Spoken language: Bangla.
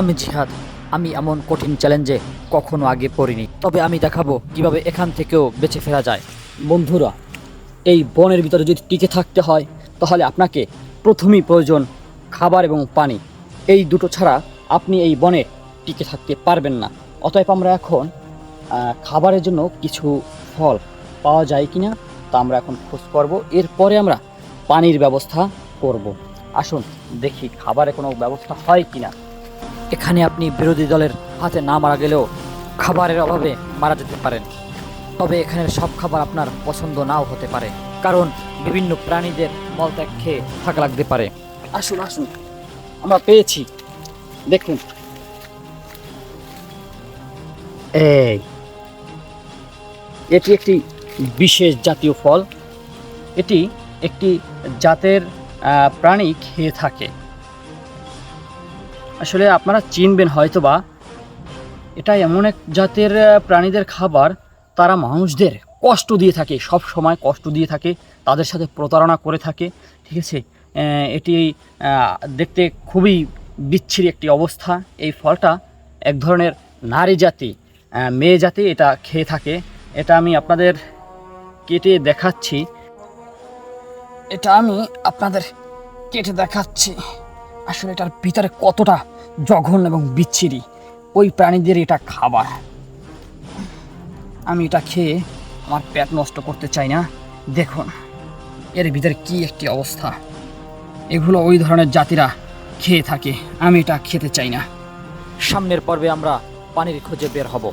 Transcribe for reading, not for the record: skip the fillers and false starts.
আমি জিহাদ। আমি এমন কঠিন চ্যালেঞ্জে কখনো আগে পড়িনি, তবে আমি দেখাবো কিভাবে এখান থেকেও বেঁচে ফেরা যায়। বন্ধুরা, এই বনের ভিতরে যদি টিকে থাকতে হয় তাহলে আপনাকে প্রথমেই প্রয়োজন খাবার এবং পানি। এই দুটো ছাড়া আপনি এই বনে টিকে থাকতে পারবেন না। অতএব আমরা এখন খাবারের জন্য কিছু ফল পাওয়া যায় কিনা তা আমরা এখন খোঁজ করব। এরপরে আমরা পানির ব্যবস্থা করব। আসুন দেখি খাবারের কোনো ব্যবস্থা হয় কিনা। এখানে আপনি বিরোধী দলের হাতে না মারা গেলেও খাবারের অভাবে মারা যেতে পারেন। তবে এখানের সব খাবার আপনার পছন্দ নাও হতে পারে, কারণ বিভিন্ন প্রাণীদের মলত্যাগ খেয়ে থাকা লাগতে পারে। আসুন আসুন, আমরা পেয়েছি, দেখুন। এই এটি একটি বিশেষ জাতীয় ফল। এটি একটি জাতের প্রাণী খেয়ে থাকে। আসলে আপনারা চিনবেন হয়তোবা, এটা এমন এক জাতের প্রাণীদের খাবার, তারা মানুষদের কষ্ট দিয়ে থাকে, সব সময় কষ্ট দিয়ে থাকে, তাদের সাথে প্রতারণা করে থাকে। ঠিক আছে, এটি দেখতে খুবই বিচ্ছিরি একটি অবস্থা। এই ফলটা এক ধরনের নারী জাতি, মেয়ে জাতি এটা খেয়ে থাকে। এটা আমি আপনাদের কেটে দেখাচ্ছি। এটা আমি আপনাদের কেটে দেখাচ্ছি। আসলে এটার ভিতরে কতটা জঘন্য এবং বিচ্ছিরি, ওই প্রাণীদের এটা খাবার। আমি এটা খেয়ে আমার পেট নষ্ট করতে চাই না। দেখুন এর ভিতরে কি একটি অবস্থা। এগুলো ওই ধরনের জাতিরা খেয়ে থাকে, আমি এটা খেতে চাই না। সামনের পর্বে আমরা পানির খোঁজে বের হব।